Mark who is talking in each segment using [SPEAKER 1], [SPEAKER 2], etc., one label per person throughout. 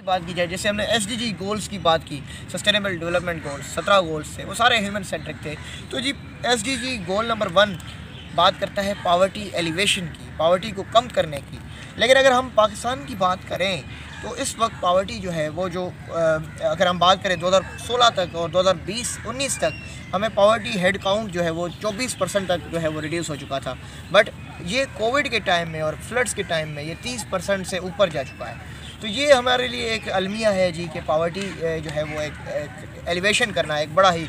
[SPEAKER 1] بات کی جائے، جیسے ہم نے SDG گولز کی بات کی، سسٹینیبل ڈیولپمنٹ گولز 17 گولز تھے، وہ سارے ہیومن سینٹرک تھے. تو جی SDG گول نمبر 1 بات کرتا ہے پاورٹی ایلیویشن کی، پاورٹی کو کم کرنے کی. لیکن اگر ہم پاکستان کی بات کریں تو اس وقت پاورٹی جو ہے وہ جو اگر ہم بات کریں 2016 تک اور 2020-19 تک ہمیں پاورٹی ہیڈ کاؤنٹ جو ہے وہ 24% تک جو ہے وہ ریڈیوس ہو چکا تھا. بٹ یہ کووڈ کے ٹائم میں اور فلڈس کے ٹائم میں یہ 30% سے اوپر جا چکا ہے. تو یہ ہمارے لیے ایک المیہ ہے جی کہ پاورٹی جو ہے وہ ایک ایلیویشن کرنا ایک بڑا ہی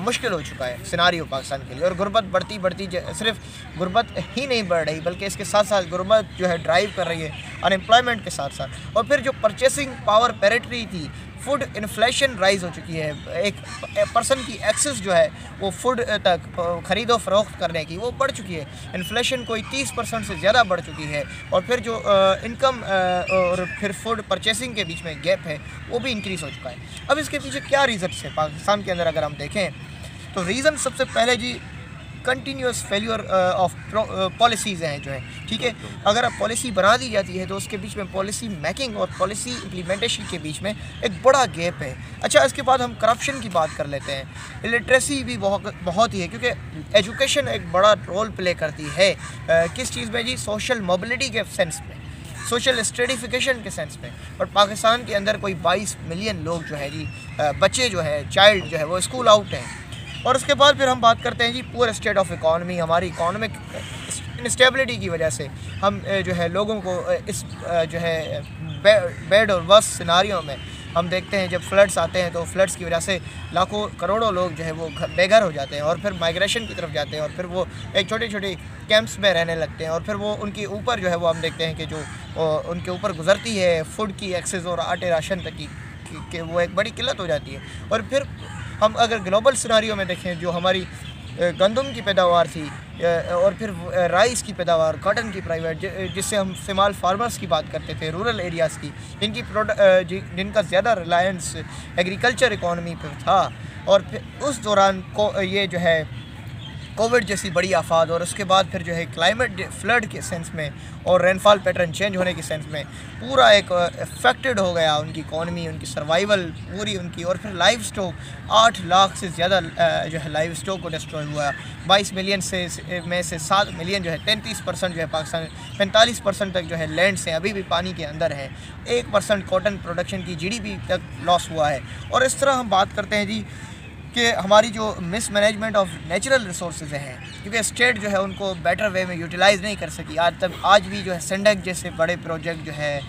[SPEAKER 1] مشکل ہو چکا ہے سیناریو پاکستان کے لیے. اور غربت بڑھتی صرف غربت ہی نہیں بڑھ رہی بلکہ اس کے ساتھ ساتھ غربت جو ہے ڈرائیو کر رہی ہے انمپلائمنٹ کے ساتھ ساتھ. اور پھر جو پرچیسنگ پاور پیریٹری تھی، فوڈ انفلیشن رائز ہو چکی ہے. ایک پرسن کی ایکسس جو ہے وہ فوڈ تک خرید و فروخت کرنے کی وہ بڑھ چکی ہے. انفلیشن کوئی 30% سے زیادہ بڑھ چکی ہے. اور پھر جو انکم اور پھر فوڈ پرچیسنگ کے بیچ میں گیپ ہے وہ بھی انکریز ہو چکا ہے. اب اس کے پیچھے کیا ریزنس ہے پاکستان کے اندر اگر ہم دیکھیں تو ریزن سب سے پہلے جی کنٹینیوس فیلیور آف پالیسیز ہیں جو ہے. ٹھیک ہے، اگر اب پالیسی بنا دی جاتی ہے تو اس کے بیچ میں پالیسی میکنگ اور پالیسی امپلیمنٹیشن کے بیچ میں ایک بڑا گیپ ہے. اچھا، اس کے بعد ہم کرپشن کی بات کر لیتے ہیں. لٹریسی بھی بہت ہی ہے کیونکہ ایجوکیشن ایک بڑا رول پلے کرتی ہے کس چیز میں جی؟ سوشل موبلٹی کے سینس میں، سوشل اسٹریٹیفیکیشن کے سینس میں. اور پاکستان کے اندر کوئی 22 ملین لوگ جو ہے جی بچے جو ہے چائلڈ جو ہے وہ اسکول آؤٹ ہیں. اور اس کے بعد پھر ہم بات کرتے ہیں جی پور اسٹیٹ آف اکانومی. ہماری اکانومک انسٹیبلٹی کی وجہ سے ہم جو ہے لوگوں کو اس جو ہے بیڈ اور ورس سیناریوں میں ہم دیکھتے ہیں جب فلڈس آتے ہیں تو فلڈس کی وجہ سے لاکھوں کروڑوں لوگ جو ہے وہ بے گھر ہو جاتے ہیں اور پھر مائگریشن کی طرف جاتے ہیں اور پھر وہ ایک چھوٹے چھوٹے کیمپس میں رہنے لگتے ہیں. اور پھر وہ ان کے اوپر جو ہے وہ ہم دیکھتے ہیں کہ جو ان کے اوپر گزرتی ہے فوڈ کی ایکسیس اور آٹے راشن تک کی کہ وہ ایک بڑی قلت ہو جاتی ہے. اور پھر ہم اگر گلوبل سیناریو میں دیکھیں جو ہماری گندم کی پیداوار تھی اور پھر رائس کی پیداوار، کاٹن کی پرائیویٹ، جس سے ہم اسمال فارمرز کی بات کرتے تھے، رورل ایریاز کی جن کا زیادہ ریلائنس ایگریکلچر اکانومی پر تھا. اور پھر اس دوران یہ جو ہے کووڈ جیسی بڑی آفات اور اس کے بعد پھر جو ہے کلائمیٹ فلڈ کے سینس میں اور رین فال پیٹرن چینج ہونے کے سینس میں پورا ایک افیکٹڈ ہو گیا ان کی اکانومی، ان کی سروائیول پوری ان کی. اور پھر لائف اسٹاک 8 لاکھ سے زیادہ جو ہے لائف اسٹاک کو ڈسٹروائے ہوا. 22 ملین میں سے 7 ملین جو ہے 33% جو ہے پاکستان، 45% تک جو ہے لینڈ سے ابھی بھی پانی کے اندر ہے. 1% کاٹن پروڈکشن کی GDP تک لاس ہوا ہے. اور اس طرح ہم بات کرتے ہیں جی کہ ہماری جو مس مینجمنٹ آف نیچرل ریسورسز ہیں کیونکہ اسٹیٹ جو ہے ان کو بیٹر وے میں یوٹیلائز نہیں کر سکی. آج بھی جو ہے سینڈک جیسے بڑے پروجیکٹ جو ہے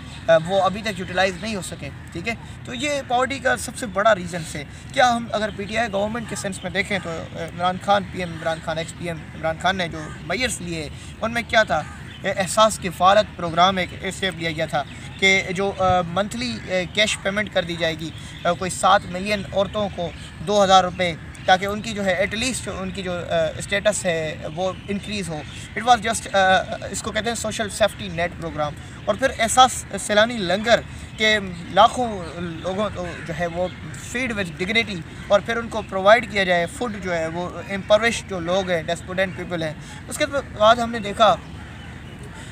[SPEAKER 1] وہ ابھی تک یوٹیلائز نہیں ہو سکے. ٹھیک ہے، تو یہ پاورٹی کا سب سے بڑا ریزن ہے. کیا ہم اگر PTI گورنمنٹ کے سینس میں دیکھیں تو عمران خان ایکس PM عمران خان نے جو میئرس لیے ان میں کیا تھا؟ احساس کفالت پروگرام ایک اسٹیپ لیا گیا تھا کہ جو منتھلی کیش پیمنٹ کر دی جائے گی کوئی 7 ملین عورتوں کو 2,000 روپے، تاکہ ان کی جو ہے ایٹ لیسٹ ان کی جو اسٹیٹس ہے وہ انکریز ہو. اٹ واز جسٹ اس کو کہتے ہیں سوشل سیفٹی نیٹ پروگرام. اور پھر احساس سیلانی لنگر کہ لاکھوں لوگوں کو جو ہے وہ فیڈ وتھ ڈگنیٹی اور پھر ان کو پرووائڈ کیا جائے فوڈ جو ہے وہ امپرش جو لوگ ہیں ڈیسپوڈنٹ پیپل ہیں. اس کے بعد ہم نے دیکھا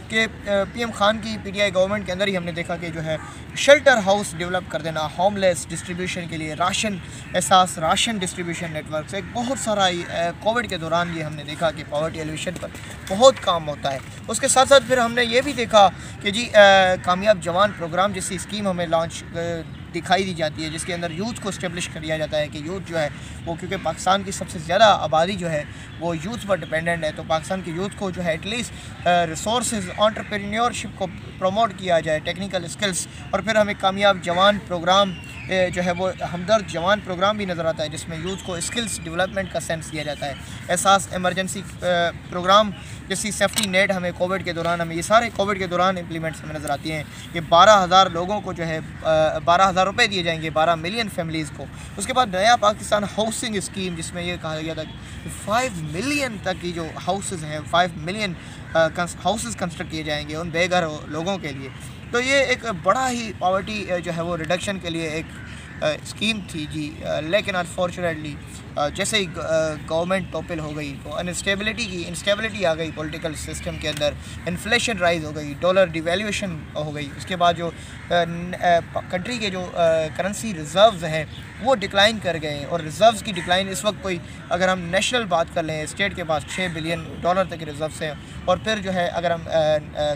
[SPEAKER 1] کہ PM خان کی PTI گورنمنٹ کے اندر ہی ہم نے دیکھا کہ جو ہے شیلٹر ہاؤس ڈیولپ کر دینا ہوم لیس ڈسٹریبیوشن کے لیے، راشن ڈسٹریبیوشن نیٹ ورکس، ایک بہت سارا کووڈ کے دوران یہ ہم نے دیکھا کہ پاورٹی ایلیویشن پر بہت کام ہوتا ہے. اس کے ساتھ ساتھ پھر ہم نے یہ بھی دیکھا کہ جی کامیاب جوان پروگرام جیسی اسکیم ہمیں لانچ دکھائی دی جاتی ہے جس کے اندر یوتھ کو اسٹیبلش کیا جاتا ہے کہ یوتھ جو ہے وہ کیونکہ پاکستان کی سب سے زیادہ آبادی جو ہے وہ یوتھ پر ڈپینڈنٹ ہے. تو پاکستان کے یوتھ کو جو ہے ایٹ لیسٹ ریسورسز انٹرپرینیورشپ کو پروموٹ کیا جائے، ٹیکنیکل اسکلس. اور پھر ہمیں کامیاب جوان پروگرام جو ہے وہ ہمدرد جوان پروگرام بھی نظر آتا ہے جس میں یوتھ کو اسکلس ڈیولپمنٹ کا سینس دیا جاتا ہے. احساس ایمرجنسی پروگرام جیسی سیفٹی نیٹ ہمیں کووڈ کے دوران یہ سارے کووڈ کے دوران امپلیمنٹس ہمیں نظر آتی ہیں. یہ 12,000 لوگوں کو جو ہے 12,000 روپے دیے جائیں گے 12 ملین فیملیز کو. اس کے بعد نیا پاکستان ہاؤسنگ اسکیم جس میں یہ کہا گیا تھا کہ 5 ملین تک کی جو ہاؤسز ہیں 5 ملین ہاؤسز کنسٹرکٹ کیے جائیں گے ان بے گھر لوگوں کے لیے. تو یہ ایک بڑا ہی پاورٹی جو ہے وہ ریڈکشن کے لیے ایک اسکیم تھی جی، لیکن انفارچونیٹلی جیسے ہی گورنمنٹ ٹوپل ہو گئی تو انسٹیبلٹی آ گئی پولیٹیکل سسٹم کے اندر، انفلیشن رائز ہو گئی، ڈالر ڈیویلیویشن ہو گئی، اس کے بعد جو کنٹری کے جو کرنسی ریزروز ہیں وہ ڈکلائن کر گئے، اور ریزروز کی ڈکلائن اس وقت کوئی اگر ہم نیشنل بات کر لیں اسٹیٹ کے پاس $6 بلین تک کے ریزروز ہیں، اور پھر جو ہے اگر ہم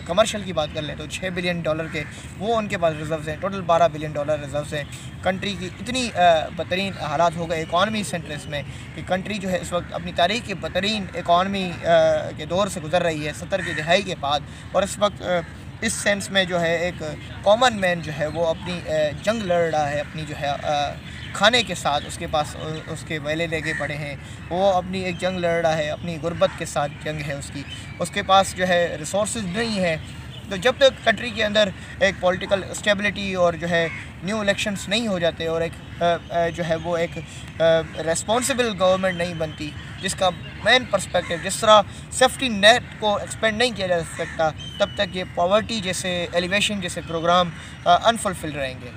[SPEAKER 1] کمرشل کی بات کر لیں تو $6 بلین کے وہ ان کے پاس ریزروز ہیں، ٹوٹل $12 بلین ریزروز ہیں۔ کنٹری کی اتنی بدترین حالات ہو گئے اکانومی سینٹرس میں کہ کنٹری جو ہے اس وقت اپنی تاریخ کے بدترین اکانومی کے دور سے گزر رہی ہے 70 کی دہائی کے بعد، اور اس وقت اس سینس میں جو ہے ایک کامن مین جو ہے وہ اپنی جنگ لڑ رہا ہے اپنی جو ہے کھانے کے ساتھ، اس کے پاس اس کے ویلے لے کے پڑے ہیں، وہ اپنی ایک جنگ لڑ رہا ہے، اپنی غربت کے ساتھ جنگ ہے اس کے پاس جو ہے ریسورسز نہیں ہیں۔ تو جب تک کنٹری کے اندر ایک پولیٹیکل اسٹیبلٹی اور جو ہے نیو الیکشنز نہیں ہو جاتے، اور ایک جو ہے وہ ایک ریسپانسبل گورنمنٹ نہیں بنتی جس کا مین پرسپیکٹو جس طرح سیفٹی نیٹ کو ایکسپینڈ نہیں کیا جا سکتا، تب تک یہ پاورٹی جیسے ایلیویشن جیسے پروگرام انفلفل رہیں گے۔